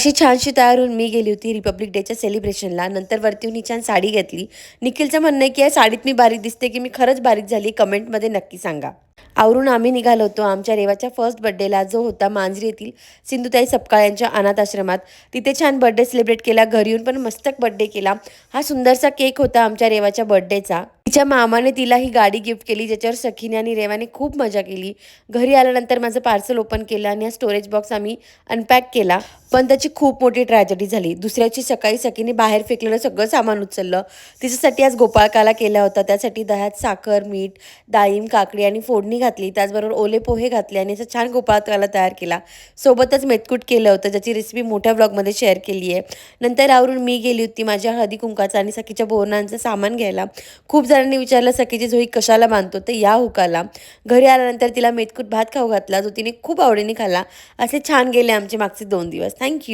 अशी छानशी तयार होऊन मी गेली होती रिपब्लिक डेच्या सेलिब्रेशनला. नंतर वरती येऊन ही छान साडी घेतली. निखिलचं म्हणणं आहे की या साडीत मी बारीक दिसते की मी खरंच बारीक झाली? कमेंटमध्ये नक्की सांगा. आवरून आम्ही निघालो होतो आमच्या रेवाच्या फर्स्ट बर्थडेला, जो होता मांजरी येथील सिंधुताई सपकाळ यांच्या अनाथ आश्रमात. तिथे छान बर्थडे सेलिब्रेट केला. घरी येऊन पण मस्त बर्थडे केला. हा सुंदरसा केक होता आमच्या रेवाच्या बर्थडेचा. तिच्या मामाने तिला ही गाडी गिफ्ट केली, ज्याच्यावर सखीने आणि रेवाने खूप मजा केली. घरी आल्यानंतर माझं पार्सल ओपन केलं आणि हा स्टोरेज बॉक्स आम्ही अनपॅक केला. पण त्याची खूप मोठी ट्रॅजेडी झाली. दुसऱ्याची सकाळी सखीने बाहेर फेकलेलं सगळं सामान उचललं. तिच्यासाठी आज गोपाळकाला केला होता. त्यासाठी दह्यात साखर, मीठ, डाळिंब, काकडी आणि फोडणी घातली. त्याचबरोबर ओले पोहे घातले आणि असं छान गोपाळकाला तयार केला. सोबतच मेथकूट केलं होतं, ज्याची रेसिपी मोठ्या ब्लॉगमध्ये शेअर केली आहे. नंतर आवरून मी गेली होती माझ्या हळदी कुंकाचं आणि सखीच्या बोरणांचं सामान घ्यायला. खूप जणांनी विचारलं सखीची झोळी कशाला बांधतो, तर या हुकाला. घरी आल्यानंतर तिला मेथकूट भात खाऊ घातला, जो तिने खूप आवडीने खाल्ला. असे छान गेले आमचे मागचे 2 दिवस. थँक्यू.